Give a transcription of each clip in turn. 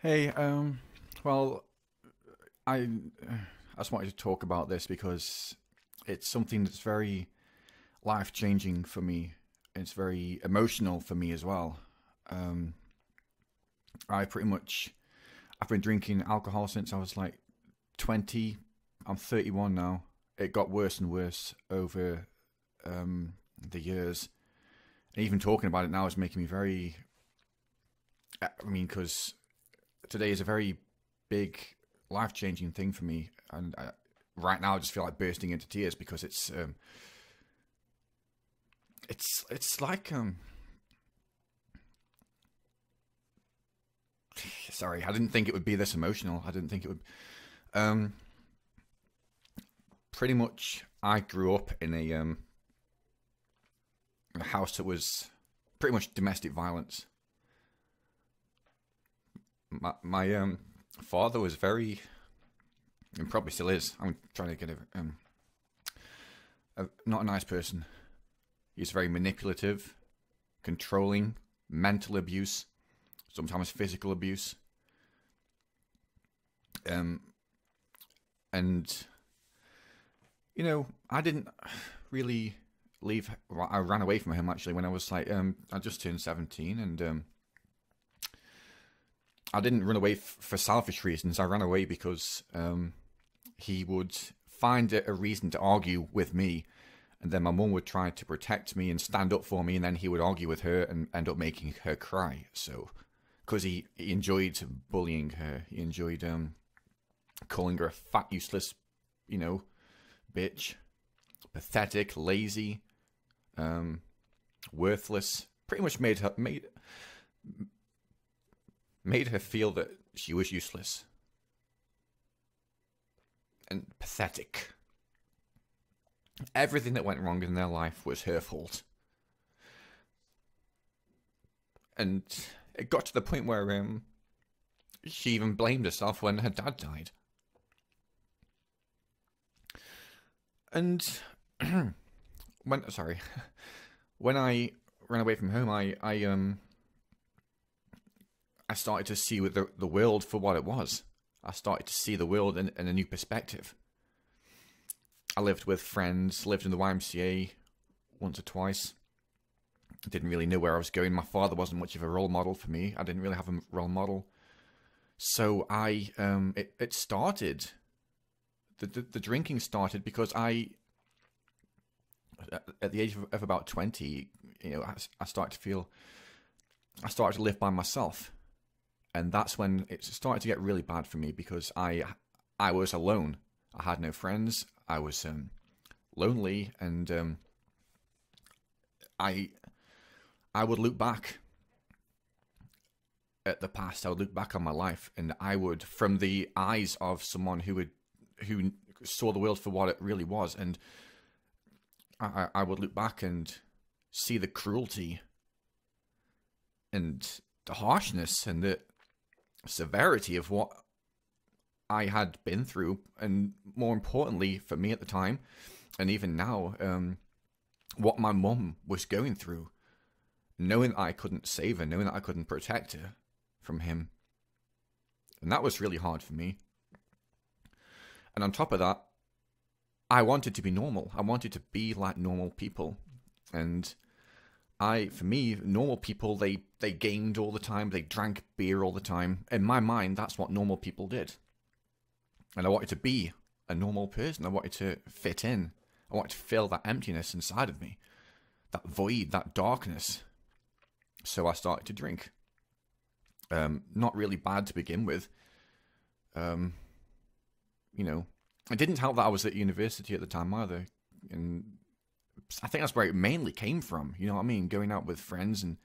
Hey, well, I, I just wanted to talk about this because it's something that's very life-changing for me. It's very emotional for me as well. Um, I pretty much, I've been drinking alcohol since I was like 20. I'm 31 now. It got worse and worse over the years. And even talking about it now is making me very, I mean, because today is a very big life changing thing for me, and right now I just feel like bursting into tears because it's like sorry, I didn't think it would be this emotional. I didn't think it would. Um, Pretty much, I grew up in a house that was pretty much domestic violence. My father was very, and probably still is. I'm trying to get not a nice person. He's very manipulative, controlling, mental abuse, sometimes physical abuse. Um, and I didn't really leave. I ran away from him actually when I was like, I just turned 17, and I didn't run away for selfish reasons. I ran away because he would find a reason to argue with me, and then my mum would try to protect me and stand up for me, and then he would argue with her and end up making her cry. So, because he enjoyed bullying her, he enjoyed calling her a fat, useless, you know, bitch, pathetic, lazy, worthless. Pretty much made her feel that she was useless and pathetic. Everything that went wrong in their life was her fault. And it got to the point where she even blamed herself when her dad died. And when sorry, when I ran away from home, I started to see the world for what it was. I started to see the world in a new perspective. I lived with friends, lived in the YMCA once or twice. Didn't really know where I was going. My father wasn't much of a role model for me. I didn't really have a role model. So it started, the drinking started because at the age of about 20, I started to live by myself. And that's when it started to get really bad for me because I was alone. I had no friends. I was lonely, and I would look back at the past. I would look back on my life, and I would, from the eyes of someone who saw the world for what it really was, and I would look back and see the cruelty and the harshness and the severity of what I had been through, and more importantly for me at the time, and even now, what my mum was going through, knowing that I couldn't save her, knowing that I couldn't protect her from him. And that was really hard for me. And on top of that, I wanted to be normal. I wanted to be like normal people. And for me, normal people, they gamed all the time, they drank beer all the time. In my mind, that's what normal people did. And I wanted to be a normal person. I wanted to fit in. I wanted to fill that emptiness inside of me, that void, that darkness. So I started to drink. Not really bad to begin with. It didn't help that I was at university at the time either. And I think that's where it mainly came from. You know what I mean? Going out with friends and,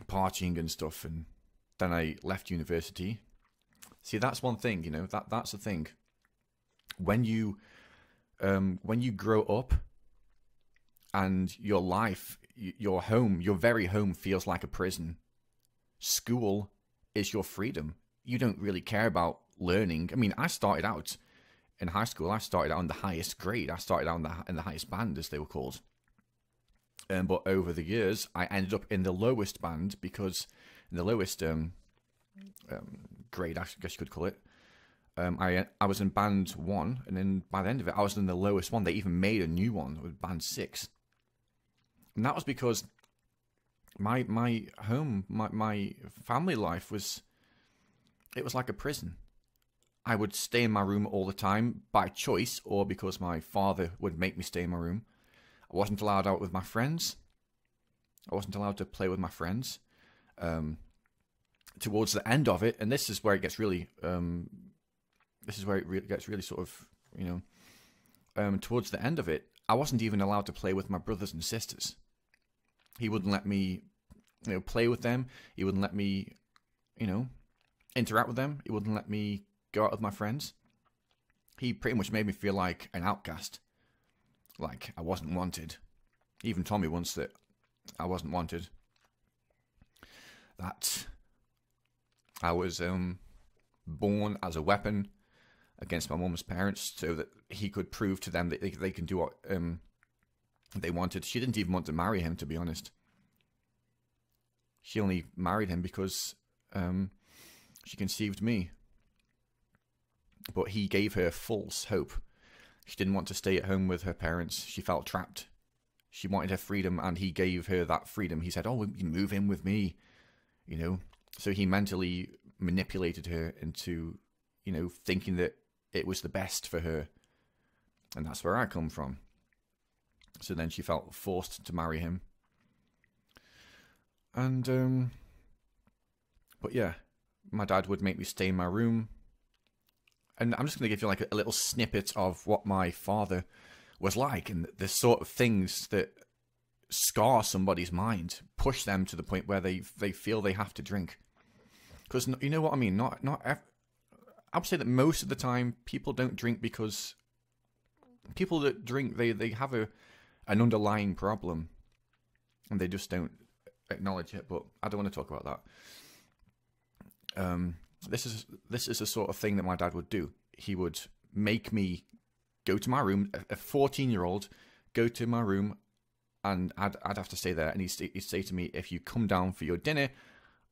partying and stuff. And then I left university. See, that's one thing, that's the thing. When you grow up and your life, your home, your very home feels like a prison, school is your freedom. You don't really care about learning. I mean, I started out in high school. I started out in the highest grade. I started out in the highest band, as they were called. But over the years, I ended up in the lowest band because in the lowest grade, I guess you could call it. I was in band 1, and then by the end of it, I was in the lowest one. They even made a new one with band 6, and that was because my home, my family life was like a prison. I would stay in my room all the time by choice, or because my father would make me stay in my room. I wasn't allowed out with my friends. I wasn't allowed to play with my friends. Towards the end of it, and this is where it gets really, gets really sort of, towards the end of it, I wasn't even allowed to play with my brothers and sisters. He wouldn't let me, play with them. He wouldn't let me, interact with them. He wouldn't let me go out with my friends. He pretty much made me feel like an outcast, like I wasn't wanted. He even told me once that I wasn't wanted, that I was born as a weapon against my mum's parents, so that he could prove to them that they can do what they wanted. She didn't even want to marry him, to be honest. She only married him because she conceived me. But he gave her false hope. She didn't want to stay at home with her parents. She felt trapped. She wanted her freedom, and he gave her that freedom. He said, "Oh, you can move in with me," So he mentally manipulated her into, thinking that it was the best for her. And that's where I come from. So then she felt forced to marry him. And, but yeah, my dad would make me stay in my room. And I'm just going to give you like a little snippet of what my father was like, and the sort of things that scar somebody's mind, push them to the point where they feel they have to drink. Because you know what I mean? I would say that most of the time people don't drink because people that drink, they have an underlying problem, and they just don't acknowledge it. But I don't want to talk about that. This is the sort of thing that my dad would do. He would make me go to my room, a 14-year-old, go to my room, and I'd have to stay there. And he'd say to me, "If you come down for your dinner,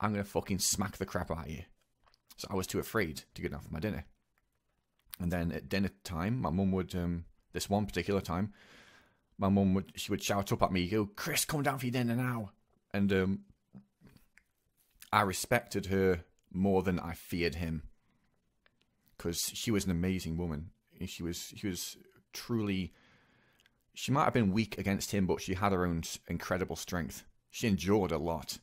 I'm going to fucking smack the crap out of you." So I was too afraid to go down for my dinner. And then at dinner time, my mum would, this one particular time, she would shout up at me, go, "Chris, come down for your dinner now." And I respected her more than I feared him, because she was an amazing woman. She was truly, she might have been weak against him, but she had her own incredible strength. She endured a lot.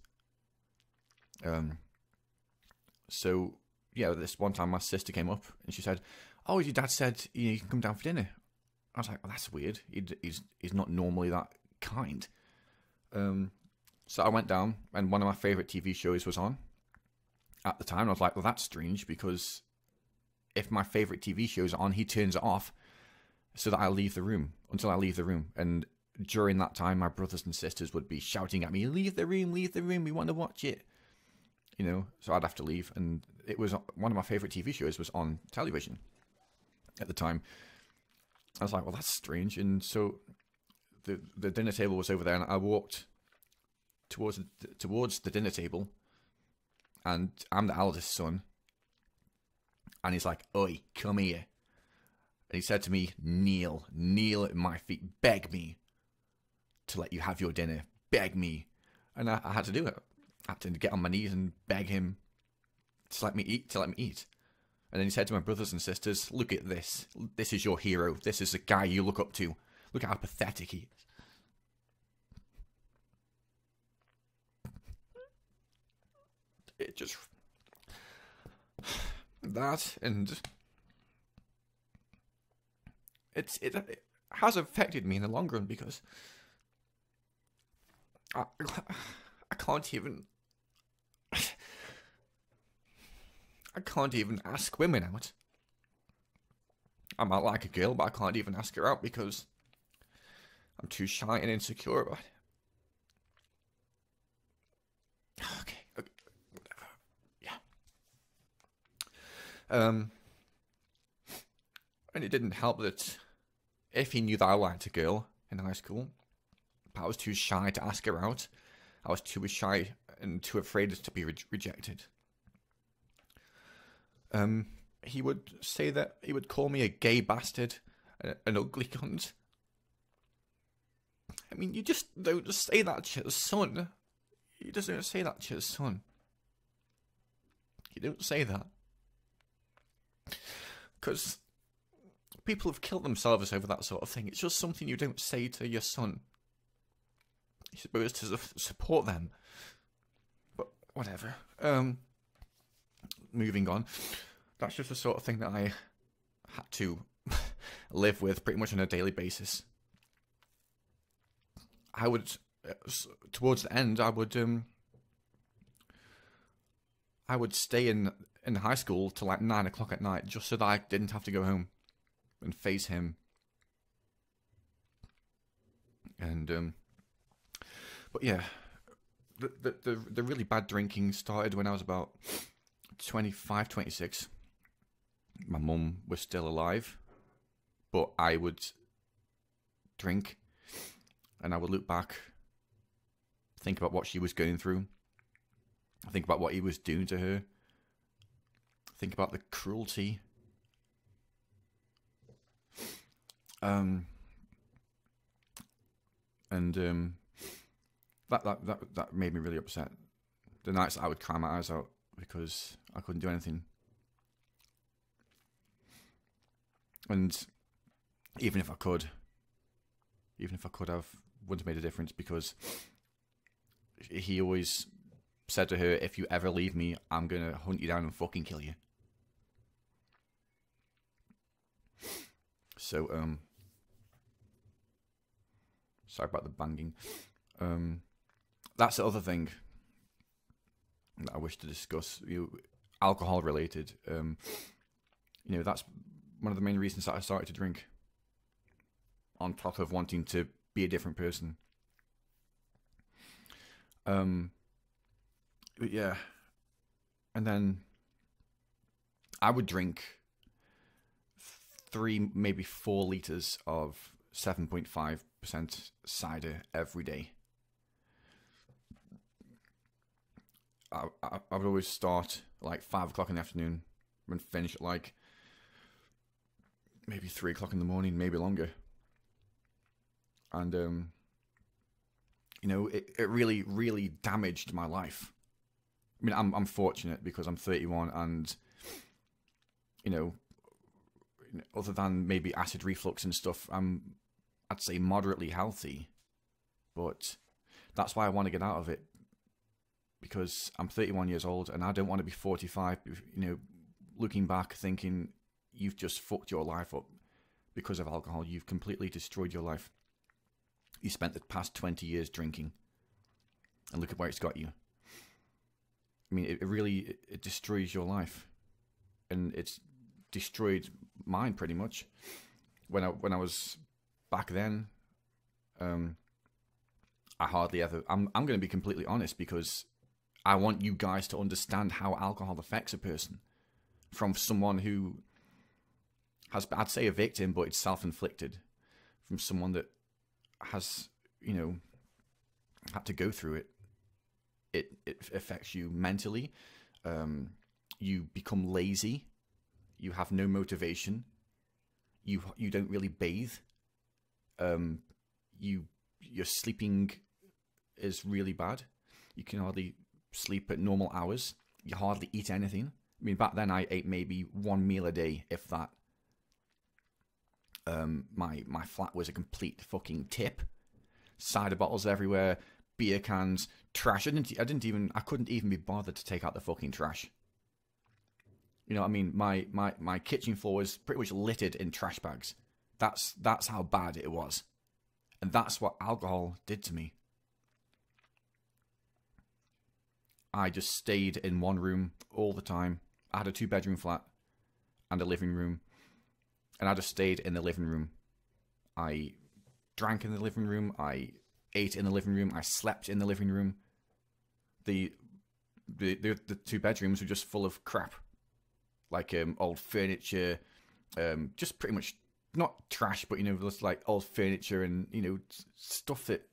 So yeah, this one time my sister came up and she said, "Oh, your dad said you can come down for dinner." I was like, "Well, that's weird. He's not normally that kind." So I went down, and one of my favorite TV shows was on at the time. I was like, "Well, that's strange, because if my favorite TV show's on, he turns it off so that I leave the room, until I leave the room." And during that time, my brothers and sisters would be shouting at me, leave the room, we want to watch it." So I'd have to leave. And it was one of my favorite TV shows was on television at the time. I was like, "Well, that's strange." And so the dinner table was over there, and I walked towards the dinner table, and I'm the eldest son. And he's like, "Oi, come here." And he said to me, kneel at my feet, beg me to let you have your dinner, beg me." And I had to do it. I had to get on my knees and beg him to let me eat. And then he said to my brothers and sisters, "Look at this. This is your hero. This is the guy you look up to. Look at how pathetic he is." It just... that, and it has affected me in the long run, because I can't even ask women out. I might like a girl, but I can't even ask her out because I'm too shy and insecure about it. Okay, whatever. Yeah. And it didn't help that if he knew that I liked a girl in high school, but I was too shy to ask her out. I was too shy and too afraid to be rejected. He would say that he would call me a gay bastard, an ugly cunt. I mean, you just don't say that to your son. You just don't say that to your son. You don't say that. Because people have killed themselves over that sort of thing. It's just something you don't say to your son. You're supposed to support them. But whatever. Moving on. That's just the sort of thing that I had to live with pretty much on a daily basis. I would, towards the end, I would stay in high school till like 9 o'clock at night just so that I didn't have to go home and face him. And but yeah, the really bad drinking started when I was about 25, 26. My mum was still alive, but I would drink and I would look back, think about what she was going through, think about what he was doing to her, think about the cruelty. That made me really upset. The nights that I would cry my eyes out because I couldn't do anything. And even if I could have, wouldn't have made a difference, because he always said to her, if you ever leave me, I'm going to hunt you down and fucking kill you. So, sorry about the banging. That's the other thing that I wish to discuss. Alcohol related. That's one of the main reasons that I started to drink. On top of wanting to be a different person. But yeah. And then I would drink 3, maybe 4 litres of 7.5% cider every day. I would always start like 5 o'clock in the afternoon and finish at like maybe 3 o'clock in the morning, maybe longer. And, it really, really damaged my life. I mean, I'm fortunate because I'm 31 and, other than maybe acid reflux and stuff, I'd say moderately healthy. But that's why I want to get out of it. Because I'm 31 years old and I don't want to be 45, looking back thinking you've just fucked your life up because of alcohol. You've completely destroyed your life. You spent the past 20 years drinking and look at where it's got you. I mean, it really destroys your life, and it's destroyed mine pretty much. When I was back then, I hardly ever. I'm going to be completely honest because I want you guys to understand how alcohol affects a person, from someone who has, I'd say, a victim, but it's self-inflicted, from someone that has, had to go through it. It affects you mentally. You become lazy. You have no motivation. You don't really bathe. Your sleeping is really bad. You can hardly sleep at normal hours. You hardly eat anything. I mean, back then I ate maybe 1 meal a day, if that. My flat was a complete fucking tip. Cider bottles everywhere, beer cans, trash. I couldn't even be bothered to take out the fucking trash. You know what I mean? My kitchen floor was pretty much littered in trash bags. That's how bad it was. And that's what alcohol did to me. I just stayed in one room all the time. I had a 2-bedroom flat and a living room. And I just stayed in the living room. I drank in the living room. I ate in the living room. I slept in the living room. The 2 bedrooms were just full of crap. Like old furniture. Just pretty much, not trash, but, just like old furniture and, stuff that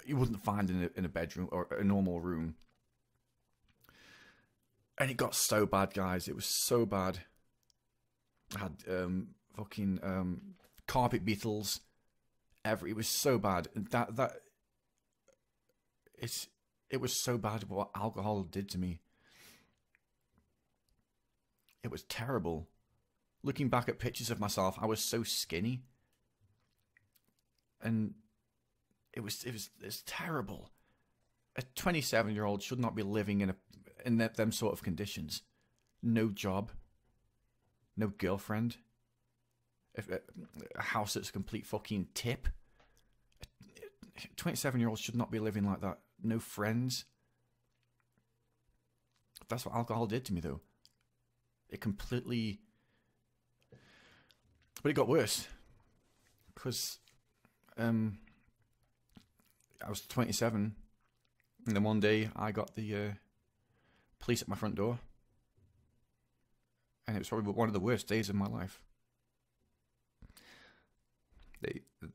you wouldn't find in a bedroom or a normal room. And it got so bad, guys. It was so bad. I had fucking carpet beetles. It was so bad. It was so bad what alcohol did to me. It was terrible. Looking back at pictures of myself, I was so skinny. And it's terrible. A 27-year-old should not be living in them sort of conditions. No job. No girlfriend. A house that's a complete fucking tip. 27-year-olds should not be living like that. No friends. That's what alcohol did to me, though. It completely... But it got worse. Because I was 27, and then one day I got the police at my front door. And it was probably one of the worst days of my life.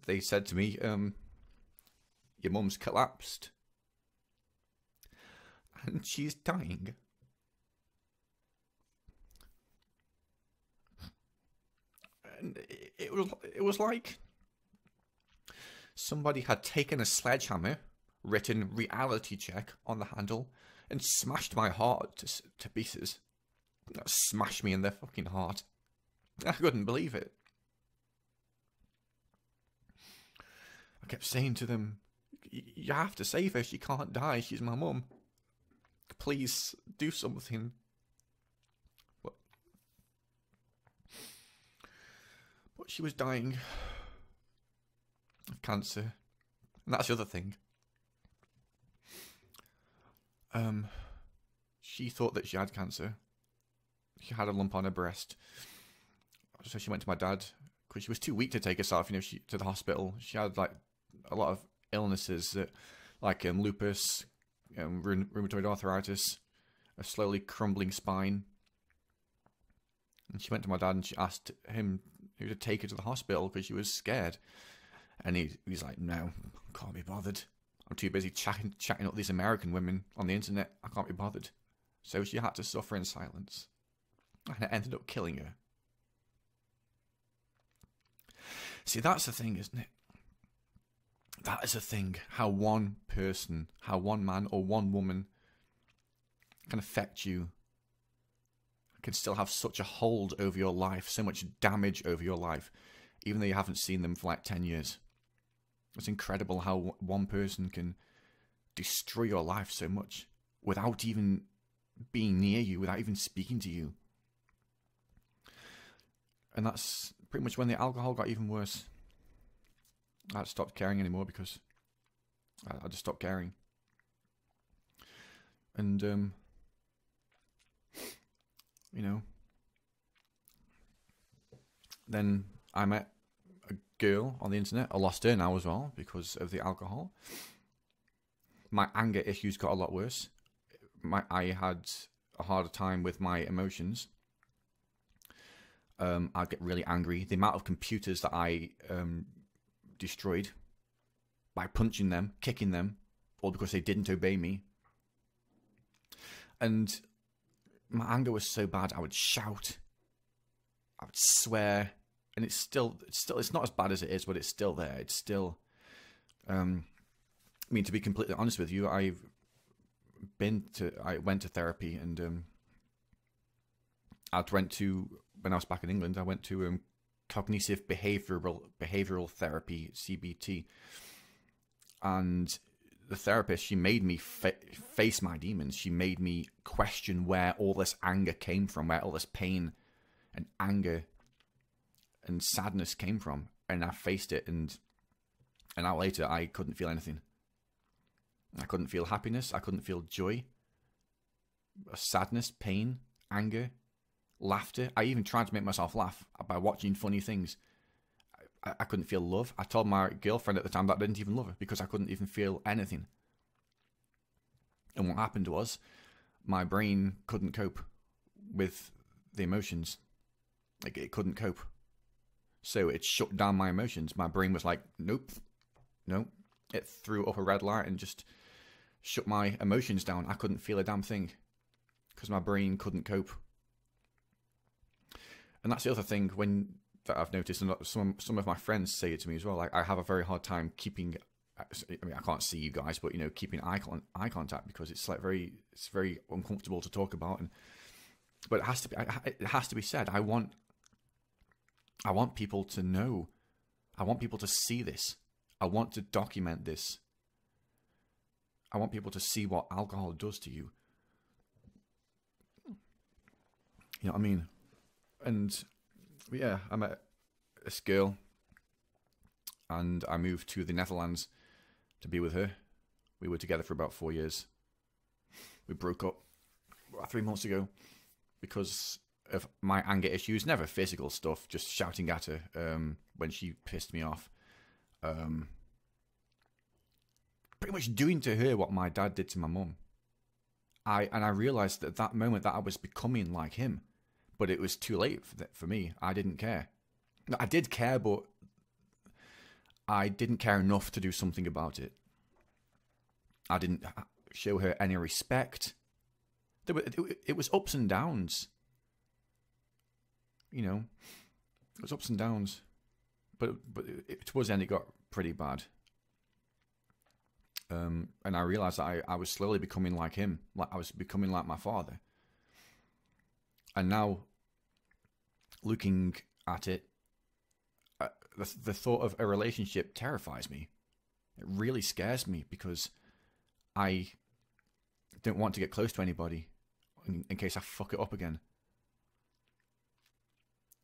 They said to me, your mum's collapsed. And she's dying. And it was like somebody had taken a sledgehammer, written reality check on the handle, and smashed my heart to pieces. Smashed me in their fucking heart. I couldn't believe it. I kept saying to them, you have to save her, she can't die, she's my mum. Please, do something. But she was dying of cancer. And that's the other thing. She thought that she had cancer. She had a lump on her breast. So she went to my dad, because she was too weak to take herself, to the hospital. She had, like, a lot of illnesses, like lupus, rheumatoid arthritis, a slowly crumbling spine. And she went to my dad and she asked him to take her to the hospital because she was scared. And he's like, no, I can't be bothered. I'm too busy chatting up these American women on the internet. I can't be bothered. So she had to suffer in silence. And it ended up killing her. See, that's the thing, isn't it? That is the thing. How one person, how one man or one woman can affect you. Can still have such a hold over your life, so much damage over your life, even though you haven't seen them for like 10 years. It's incredible how one person can destroy your life so much without even being near you, without even speaking to you. And that's pretty much when the alcohol got even worse. I stopped caring anymore because I just stopped caring. And, then I met a girl on the internet. I lost her now as well because of the alcohol. My anger issues got a lot worse. I had a harder time with my emotions. I'd get really angry. The amount of computers that I destroyed by punching them, kicking them, all because they didn't obey me. And my anger was so bad, I would shout, I would swear, and it's not as bad as it is, but it's still there. It's still, to be completely honest with you, I went to therapy, and when I was back in England, I went to cognitive behavioral therapy, CBT, and the therapist, she made me face my demons. She made me question where all this anger came from, where all this pain and anger and sadness came from. And I faced it, and an hour later, I couldn't feel anything. I couldn't feel happiness. I couldn't feel joy, sadness, pain, anger, laughter. I even tried to make myself laugh by watching funny things. I couldn't feel love. I told my girlfriend at the time that I didn't even love her because I couldn't even feel anything. And what happened was my brain couldn't cope with the emotions. Like, it couldn't cope. So it shut down my emotions. My brain was like, nope, no. It threw up a red light and just shut my emotions down. I couldn't feel a damn thing. because my brain couldn't cope. And that's the other thing that I've noticed, and some of my friends say it to me as well. Like, I have a very hard time keeping. I mean, I can't see you guys, but keeping eye contact, because it's very uncomfortable to talk about. But it has to be said. I want people to know. I want people to see this. I want to document this. I want people to see what alcohol does to you. You know what I mean? And yeah, I met this girl, and I moved to the Netherlands to be with her. We were together for about 4 years. We broke up about 3 months ago because of my anger issues. Never physical stuff, just shouting at her when she pissed me off. Pretty much doing to her what my dad did to my mum. I realised at that moment that I was becoming like him. But it was too late for me. I didn't care. No, I did care, but I didn't care enough to do something about it. I didn't show her any respect. It was ups and downs. You know, it was ups and downs. But towards the end, it got pretty bad. And I realised that I was slowly becoming like him. Like I was becoming like my father. And now, looking at it, the thought of a relationship terrifies me. It really scares me, because I don't want to get close to anybody in case I fuck it up again.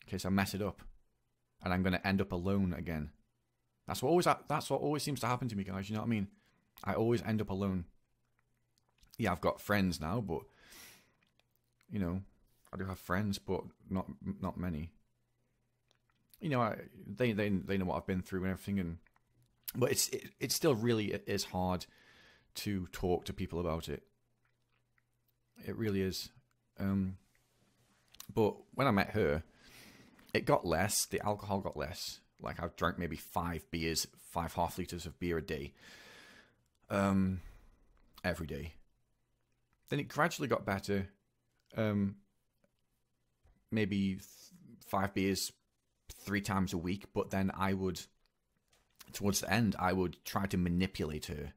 In case I mess it up. And I'm going to end up alone again. That's what always seems to happen to me, guys. You know what I mean? I always end up alone. Yeah, I've got friends now, but, you know, I do have friends, but not many. You know, they know what I've been through and everything, but it still really is hard to talk to people about it. It really is. But when I met her, it got less. The alcohol got less. Like, I've drank maybe 5 beers, 5 half liters of beer a day, every day. Then it gradually got better. Maybe 5 beers 3 times a week, but then I would, towards the end, I would try to manipulate her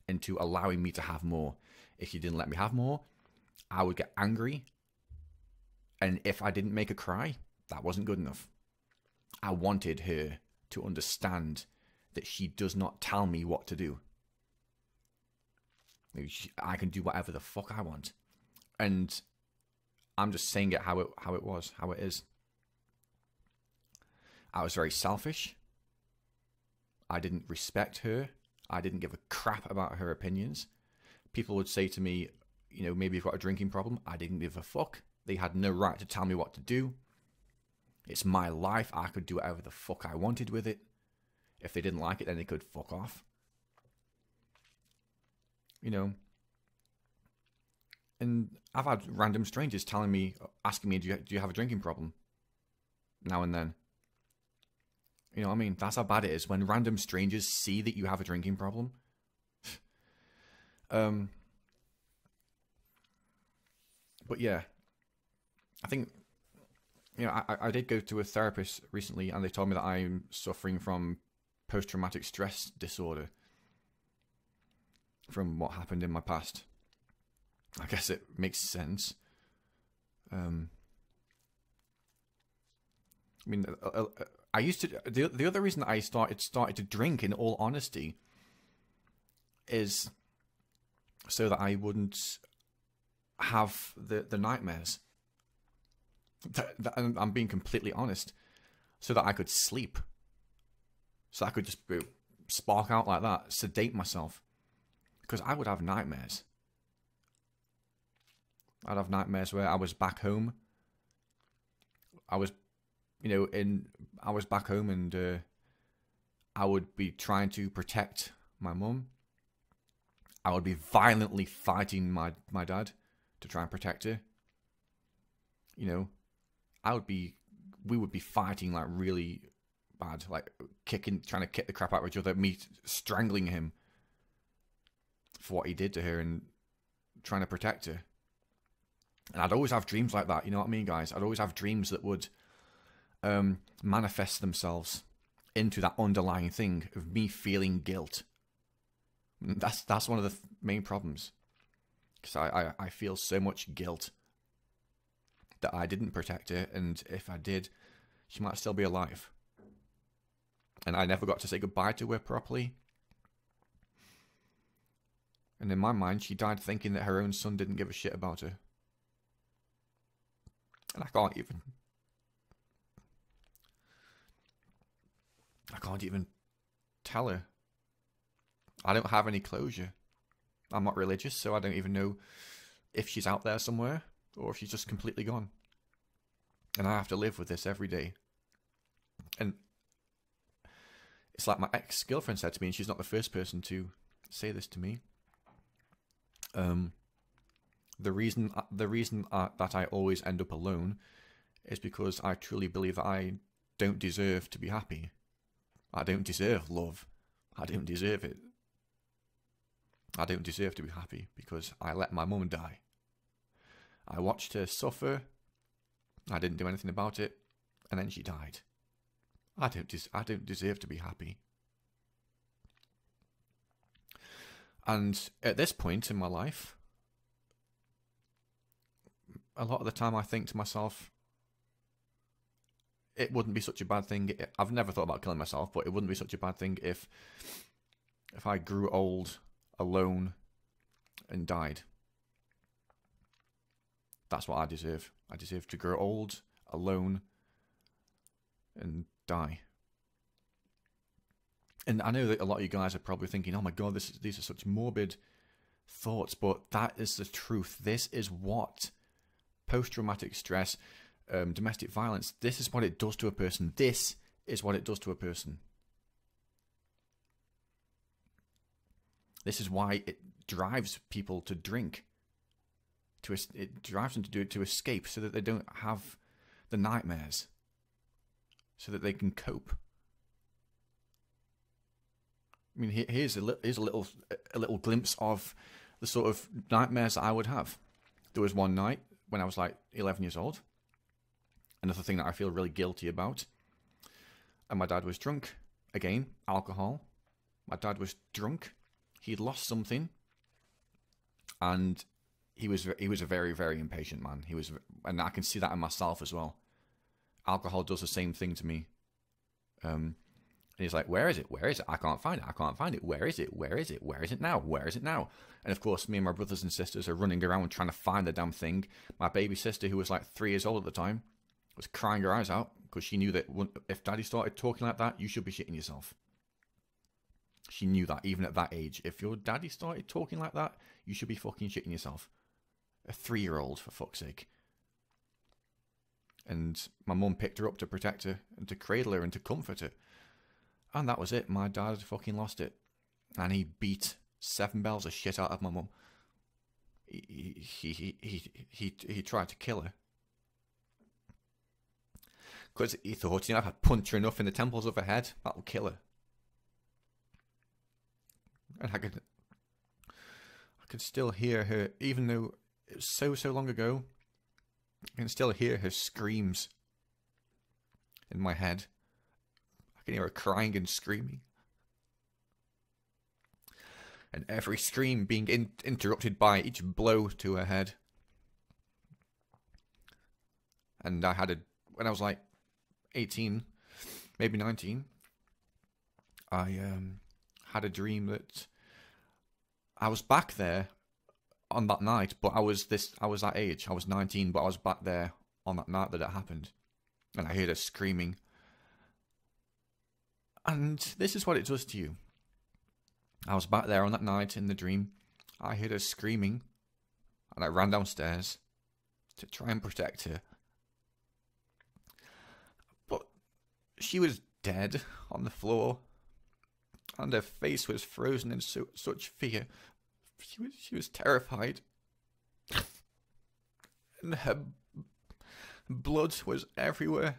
into allowing me to have more. If she didn't let me have more, I would get angry. And if I didn't make her cry, that wasn't good enough. I wanted her to understand that she does not tell me what to do. I can do whatever the fuck I want. And I'm just saying it how it is. I was very selfish. I didn't respect her. I didn't give a crap about her opinions. People would say to me, you know, maybe you've got a drinking problem. I didn't give a fuck. They had no right to tell me what to do. It's my life. I could do whatever the fuck I wanted with it. If they didn't like it, then they could fuck off. You know. And I've had random strangers asking me, do you have a drinking problem? Now and then. You know what I mean? That's how bad it is when random strangers see that you have a drinking problem. But yeah, I think, you know, I did go to a therapist recently, and they told me that I'm suffering from post-traumatic stress disorder from what happened in my past. I guess it makes sense. I mean, I used to. The other reason that I started to drink, in all honesty, is so that I wouldn't have the nightmares. And I'm being completely honest, so that I could sleep, so I could just spark out like that, sedate myself, because I would have nightmares. I'd have nightmares where I was back home. I was back home, and I would be trying to protect my mum. I would be violently fighting my dad to try and protect her. You know, we would be fighting like really bad, like trying to kick the crap out of each other, me strangling him for what he did to her and trying to protect her. And I'd always have dreams like that, you know what I mean, guys? I'd always have dreams that would manifest themselves into that underlying thing of me feeling guilt. And that's one of the main problems. Because I feel so much guilt that I didn't protect her, and if I did, she might still be alive. And I never got to say goodbye to her properly. And in my mind, she died thinking that her own son didn't give a shit about her. And I can't even tell her. I don't have any closure. I'm not religious, so I don't even know if she's out there somewhere or if she's just completely gone. And I have to live with this every day. And it's like my ex-girlfriend said to me, and she's not the first person to say this to me. The reason that I always end up alone is because I truly believe that I don't deserve to be happy. I don't deserve love. I don't deserve it. I don't deserve to be happy because I let my mum die. I watched her suffer. I didn't do anything about it, and then she died. I don't deserve to be happy. And at this point in my life, a lot of the time I think to myself, it wouldn't be such a bad thing. I've never thought about killing myself, but it wouldn't be such a bad thing if I grew old, alone, and died. That's what I deserve. I deserve to grow old, alone, and die. And I know that a lot of you guys are probably thinking, oh my God, these are such morbid thoughts, but that is the truth. This is what post-traumatic stress, domestic violence, this is what it does to a person. This is what it does to a person. This is why it drives people to drink. It drives them to do it to escape, so that they don't have the nightmares, so that they can cope. I mean, here's a little glimpse of the sort of nightmares that I would have. There was one night when I was like 11 years old. Another thing that I feel really guilty about. And my dad was drunk. Again, alcohol. My dad was drunk. He'd lost something. And he was a very, very impatient man. And I can see that in myself as well. Alcohol does the same thing to me. And he's like, where is it? Where is it? I can't find it. I can't find it. Where is it? Where is it? Where is it now? Where is it now? And of course, me and my brothers and sisters are running around trying to find the damn thing. My baby sister, who was like 3 years old at the time, was crying her eyes out because she knew that if Daddy started talking like that, you should be shitting yourself. She knew that even at that age. If your daddy started talking like that, you should be fucking shitting yourself. A 3-year-old, for fuck's sake. And my mum picked her up to protect her and to cradle her and to comfort her. And that was it. My dad fucking lost it. And he beat 7 bells of shit out of my mum. He tried to kill her. Because he thought, if I punch her enough in the temples of her head, that'll kill her. And I could still hear her, even though it was so long ago, I can still hear her screams in my head. I can hear her crying and screaming. And every scream being interrupted by each blow to her head. And when I was like 18, maybe 19, I had a dream that I was back there on that night, but I was that age. I was 19, but I was back there on that night that it happened. And I heard her screaming. And this is what it does to you. I was back there on that night in the dream. I heard her screaming, and I ran downstairs to try and protect her. But she was dead on the floor, and her face was frozen in such fear. She was terrified. And her blood was everywhere.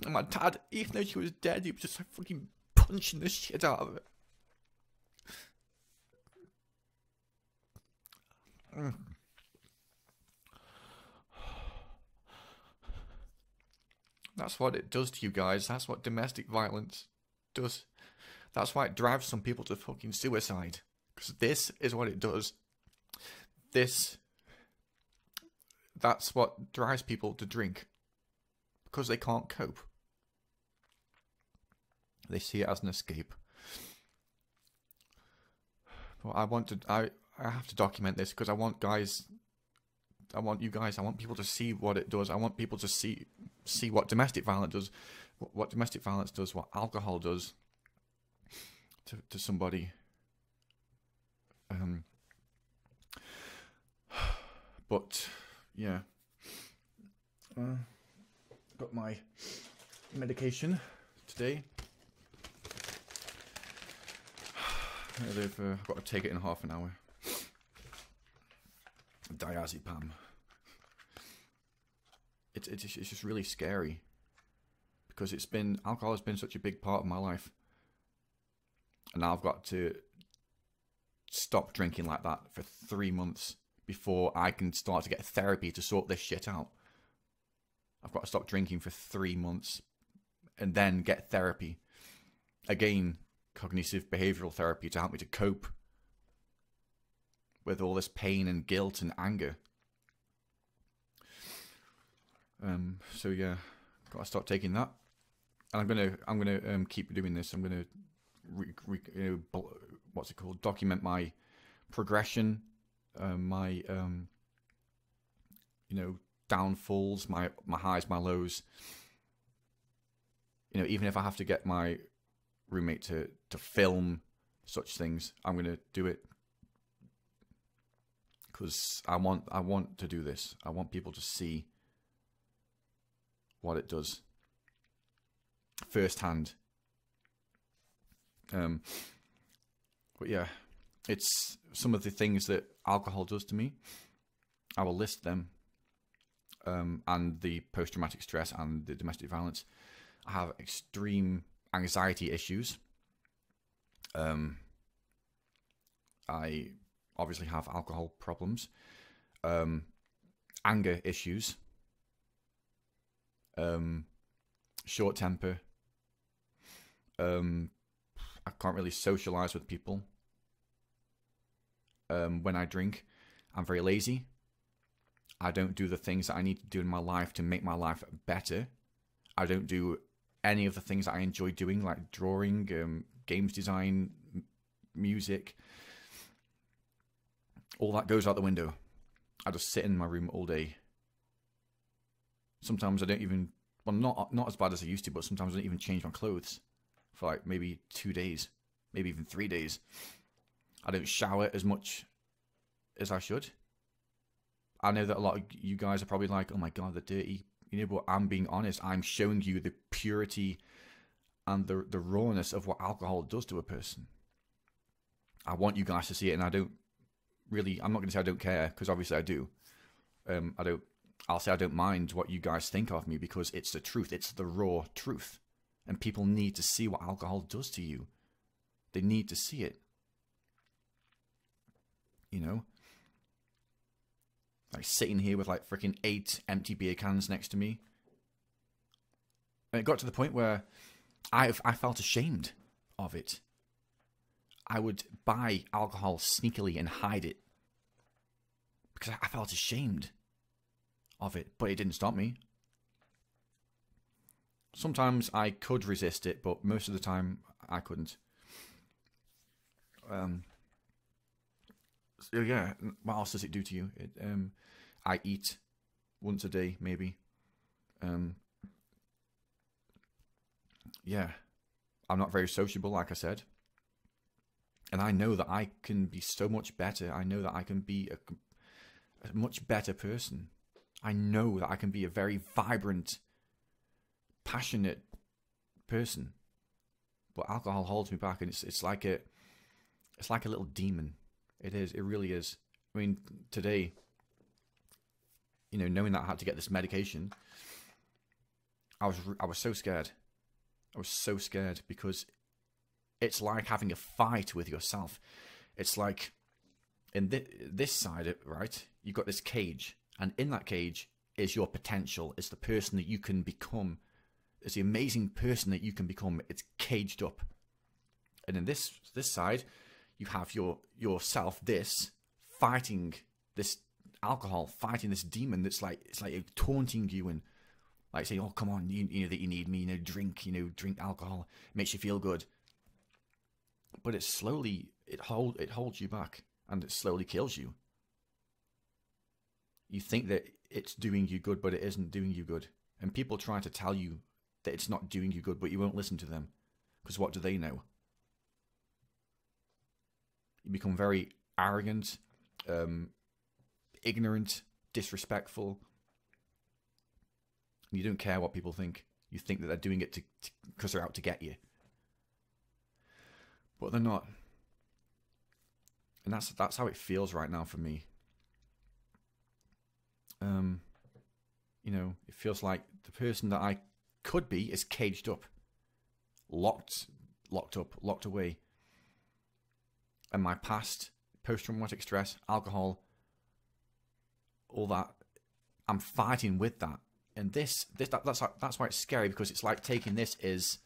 And my dad, even though she was dead, he was just like fucking punching the shit out of her. That's what it does to you guys. That's what domestic violence does. That's why it drives some people to fucking suicide. Because this is what it does. That's what drives people to drink. Because they can't cope. They see it as an escape. Well, I have to document this because I want people to see what it does. I want people to see what domestic violence does, what domestic violence does, what alcohol does to somebody. But yeah, got my medication today. I've got to take it in half an hour. Diazepam. It's just really scary because alcohol has been such a big part of my life, and now I've got to stop drinking like that for 3 months before I can start to get therapy to sort this shit out. I've got to stop drinking for 3 months and then get therapy. Again, cognitive behavioral therapy to help me to cope with all this pain and guilt and anger. So yeah, got to stop taking that, and I'm gonna keep doing this. I'm gonna what's it called? Document my progression, my downfalls, my highs, my lows. Even if I have to get my roommate to film such things, I'm gonna do it because I want to do this. I want people to see what it does firsthand. But yeah, it's some of the things that alcohol does to me. I will list them, and the post-traumatic stress and the domestic violence. I have extreme anxiety issues. I obviously have alcohol problems, anger issues, short temper. I can't really socialize with people. When I drink, I'm very lazy. I don't do the things that I need to do in my life to make my life better. I don't do any of the things that I enjoy doing, like drawing, games design, music. All that goes out the window. I just sit in my room all day. Sometimes I don't even, well, not as bad as I used to, but sometimes I don't even change my clothes for like maybe 2 days, maybe even 3 days. I don't shower as much as I should. I know that a lot of you guys are probably like, oh my God, they're dirty. But I'm being honest. I'm showing you the purity and the rawness of what alcohol does to a person. I want you guys to see it, and I'm not going to say I don't care, because obviously I do. I'll say I don't mind what you guys think of me, because it's the truth. It's the raw truth. And people need to see what alcohol does to you. They need to see it. Like sitting here with like freaking 8 empty beer cans next to me. And it got to the point where I felt ashamed of it. I would buy alcohol sneakily and hide it because I felt ashamed of it, but it didn't stop me. Sometimes I could resist it, but most of the time I couldn't. So yeah, what else does it do to you? I eat once a day, maybe. Yeah, I'm not very sociable, like I said. And I know that I can be so much better. I know that I can be a much better person. I know that I can be a very vibrant, passionate person. But alcohol holds me back, and it's like a little demon. It is. It really is. I mean, today, knowing that I had to get this medication, I was so scared. I was so scared because it's like having a fight with yourself. It's like in this side, right? You've got this cage, and in that cage is your potential. It's the person that you can become. as the amazing person that you can become. It's caged up. And in this side, you have yourself, this fighting this alcohol, fighting this demon that's like, it's like taunting you and like saying, oh, come on, you know that you need me, drink alcohol, it makes you feel good. But it slowly, it holds you back, and it slowly kills you. You think that it's doing you good, but it isn't doing you good. And people try to tell you that it's not doing you good, but you won't listen to them. Because what do they know? You become very arrogant, ignorant, disrespectful. You don't care what people think. You think that they're doing it because they're out to get you. But they're not. And that's how it feels right now for me. You know, it feels like the person that I could be is caged up, locked up, locked away. And my past, post-traumatic stress, alcohol, all that, I'm fighting with that. And that's why it's scary, because it's like taking this is,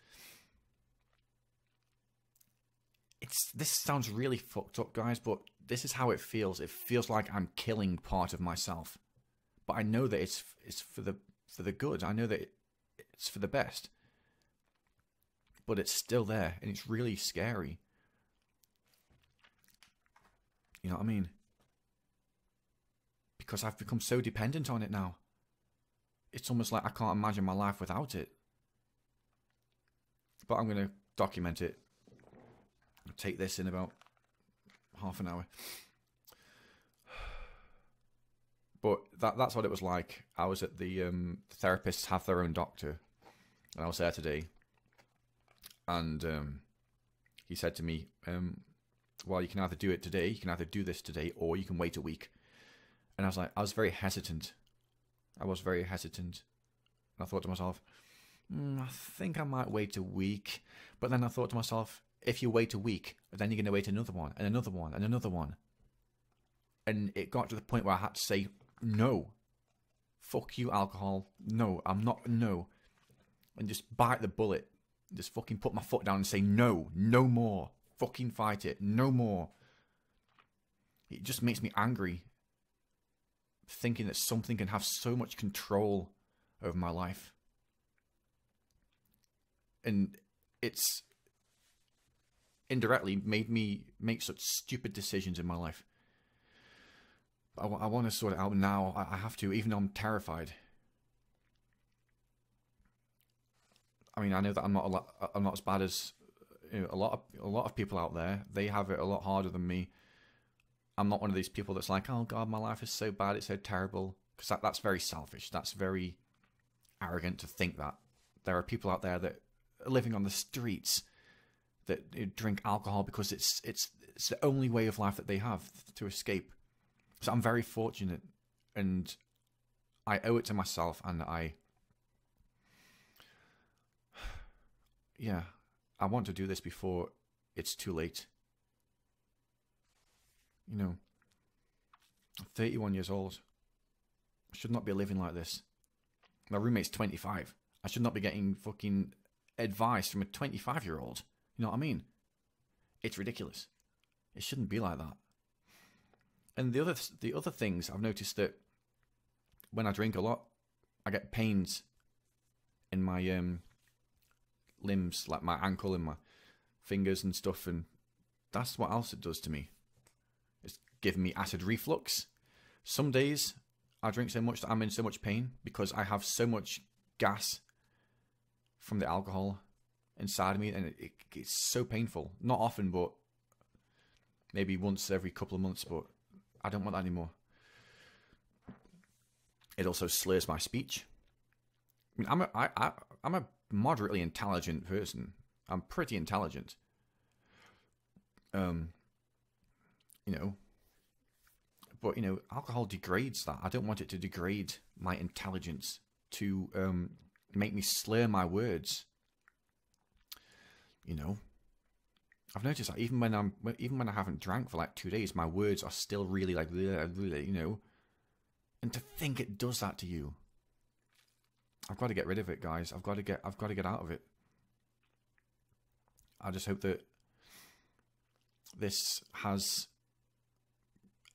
this sounds really fucked up, guys, but this is how it feels. It feels like I'm killing part of myself. But I know that it's for the good. I know that it's for the best. But it's still there, and it's really scary. You know what I mean? Because I've become so dependent on it now. It's almost like I can't imagine my life without it. But I'm going to document it. I'll take this in about half an hour. But that's what it was like. I was at the therapists have their own doctor, and I was there today. And he said to me, well, you can either do it today, you can either do this today, or you can wait a week. And I was very hesitant. And I thought to myself, I think I might wait a week. But then I thought to myself, if you wait a week, then you're going to wait another one, and another one, and another one. And it got to the point where I had to say, no. Fuck you, alcohol. No, I'm not, no. And just bite the bullet. Just fucking put my foot down and say, no, no more. Fucking fight it, no more. It just makes me angry, thinking that something can have so much control over my life. And it's indirectly made me make such stupid decisions in my life. I want to sort it out now. I have to, even though I'm terrified. I mean, I know that I'm not as bad as, you know, a lot of people out there. They have it a lot harder than me. I'm not one of these people that's like, oh God, my life is so bad, it's so terrible. Because that's very selfish. That's very arrogant to think that. There are people out there that are living on the streets that drink alcohol because it's the only way of life that they have to escape. So I'm very fortunate, and I owe it to myself, and I want to do this before it's too late. You know, I'm 31 years old. I should not be living like this. My roommate's 25. I should not be getting fucking advice from a 25-year-old. You know what I mean? It's ridiculous. It shouldn't be like that. And the other things, I've noticed that when I drink a lot, I get pains in my limbs, like my ankle and my fingers and stuff, and that's what else it does to me. It's giving me acid reflux. Some days I drink so much that I'm in so much pain because I have so much gas from the alcohol inside of me, and it's so painful. Not often, but maybe once every couple of months, but I don't want that anymore. It also slurs my speech. I mean, I'm a moderately intelligent person. I'm pretty intelligent. You know, but you know, alcohol degrades that. I don't want it to degrade my intelligence, to make me slur my words. You know, I've noticed that even when I haven't drank for like 2 days, my words are still really like, you know. And to think it does that to you. I've got to get rid of it, guys. I've got to get out of it. I just hope that this has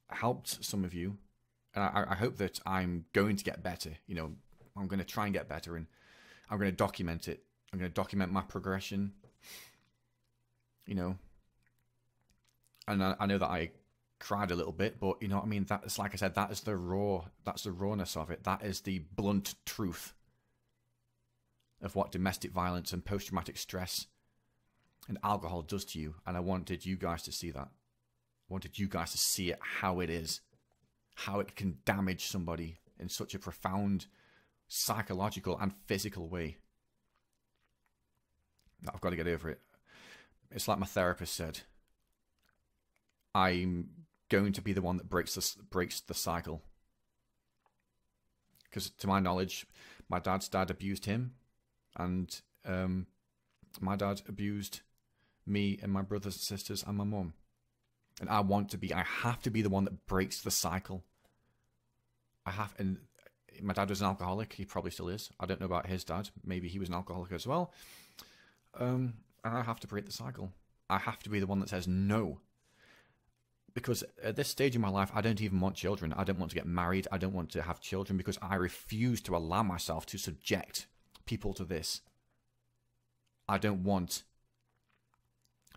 helped some of you, and I hope that I'm going to get better. You know, I'm going to try and get better, and I'm going to document it. I'm going to document my progression. You know, and I know that I cried a little bit, but you know what I mean. That's, like I said, that's the rawness of it. That is the blunt truth of what domestic violence and post-traumatic stress and alcohol does to you. And I wanted you guys to see that. I wanted you guys to see it, how it is, how it can damage somebody in such a profound psychological and physical way. I've got to get over it. It's like my therapist said, I'm going to be the one that breaks the cycle. Because to my knowledge, my dad's dad abused him, and my dad abused me and my brothers and sisters and my mum. And I have to be the one that breaks the cycle. And my dad was an alcoholic. He probably still is. I don't know about his dad. Maybe he was an alcoholic as well. And I have to break the cycle. I have to be the one that says no. Because at this stage in my life, I don't even want children. I don't want to get married. I don't want to have children because I refuse to allow myself to subject people to this. I don't want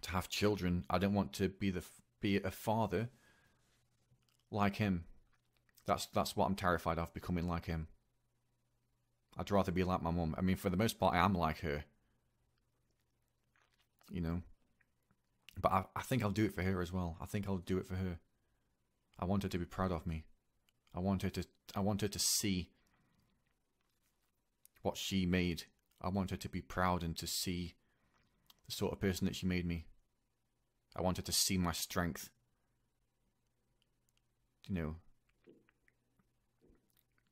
to have children. I don't want to be a father like him. That's what I'm terrified of, becoming like him. I'd rather be like my mum. I mean, for the most part, I am like her. You know? But I think I'll do it for her as well. I think I'll do it for her. I want her to be proud of me. I want her to see what she made. I want her to be proud and to see the sort of person that she made me. I want her to see my strength. You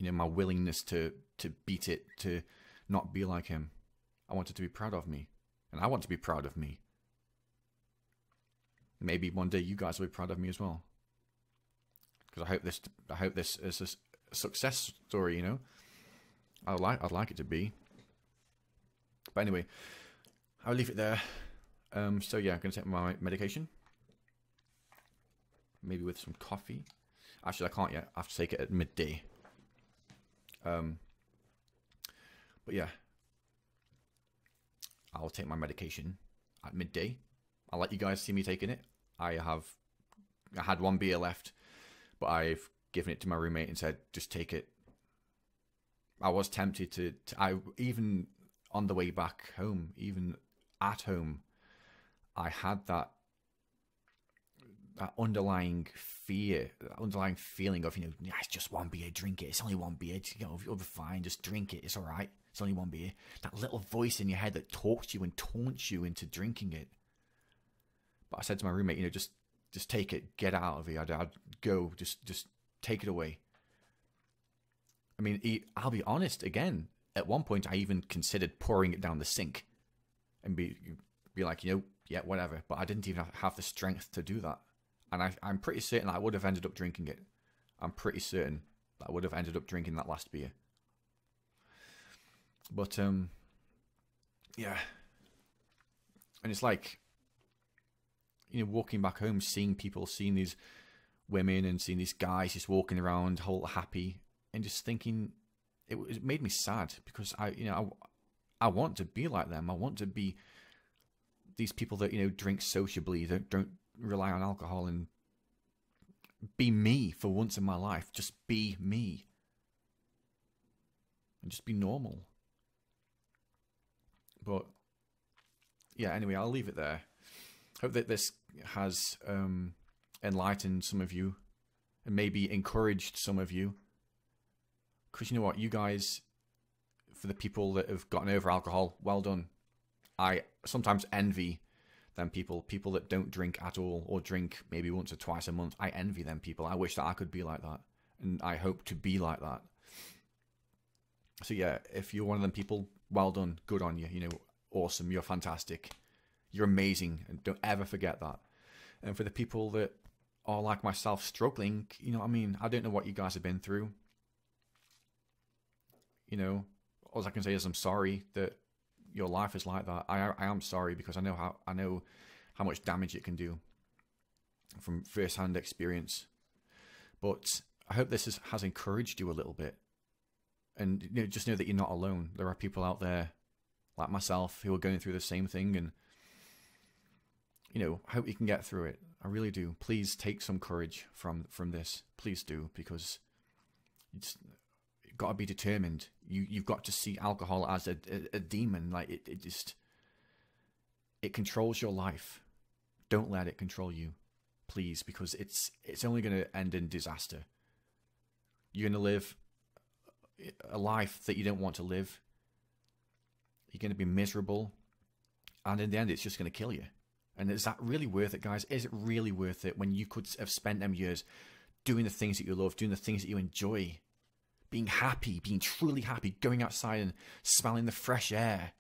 know, my willingness to beat it, to not be like him. I want her to be proud of me. And I want to be proud of me. Maybe one day you guys will be proud of me as well. Because I hope this is a success story, you know. I'd like it to be. But anyway, I'll leave it there. So yeah, I'm gonna take my medication. Maybe with some coffee. Actually, I can't yet. I have to take it at midday. But yeah, I'll take my medication at midday. I'll let you guys see me taking it. I had one beer left, but I've given it to my roommate and said, just take it. I was tempted to even on the way back home, even at home, I had that underlying fear, that underlying feeling of, it's just one beer, drink it. It's only one beer. You'll be fine. Just drink it. It's all right. It's only one beer. That little voice in your head that talks to you and taunts you into drinking it. But I said to my roommate, just take it, get out of here. I'd go, just take it away. I mean, I'll be honest, again, at one point I even considered pouring it down the sink and be like, yeah, whatever. But I didn't even have the strength to do that. And I'm pretty certain I would have ended up drinking it. I'm pretty certain that I would have ended up drinking that last beer. But, yeah. And it's like, walking back home, seeing these women and seeing these guys just walking around whole happy and just thinking, it made me sad because I want to be like them. I want to be these people that, drink sociably, that don't rely on alcohol, and be me for once in my life. Just be me. And just be normal. But, yeah, anyway, I'll leave it there. Hope that this has enlightened some of you and maybe encouraged some of you. Because you know what, you guys, for the people that have gotten over alcohol, well done. I sometimes envy them people that don't drink at all or drink maybe once or twice a month. I envy them people. I wish that I could be like that. And I hope to be like that. So yeah, if you're one of them people, well done. Good on you. Awesome. You're fantastic. You're amazing, and don't ever forget that. And for the people that are like myself, struggling, I don't know what you guys have been through. all I can say is I'm sorry that your life is like that. I am sorry, because I know how much damage it can do from first-hand experience. But I hope this has encouraged you a little bit, and just know that you're not alone. There are people out there like myself who are going through the same thing, and I hope you can get through it. I really do. Please take some courage from this. Please do, because you've got to be determined. You've got to see alcohol as a demon. Like it controls your life. Don't let it control you, please, because it's only going to end in disaster. You're going to live a life that you don't want to live. You're going to be miserable, and in the end, it's just going to kill you. And is that really worth it, guys? Is it really worth it when you could have spent them years doing the things that you love, doing the things that you enjoy, being happy, being truly happy, going outside and smelling the fresh air,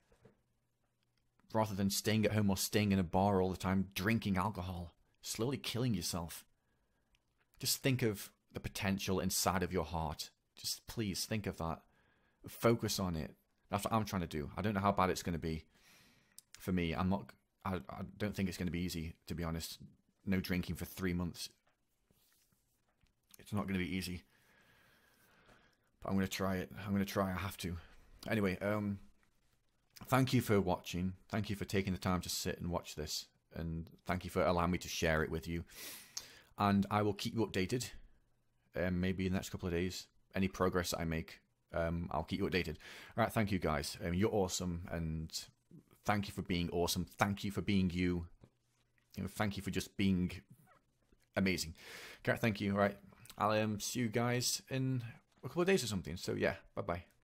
rather than staying at home or staying in a bar all the time, drinking alcohol, slowly killing yourself? Just think of the potential inside of your heart. Just please think of that. Focus on it. That's what I'm trying to do. I don't know how bad it's going to be. For me, I don't think it's going to be easy, to be honest. No drinking for 3 months. It's not going to be easy. But I'm going to try it. I'm going to try. I have to. Anyway, thank you for watching. Thank you for taking the time to sit and watch this. And thank you for allowing me to share it with you. And I will keep you updated. Maybe in the next couple of days. Any progress that I make, I'll keep you updated. All right, thank you guys. You're awesome, and thank you for being awesome. Thank you for being you. Thank you for just being amazing. Okay, thank you. All right, I'll see you guys in a couple of days or something. So yeah, bye-bye.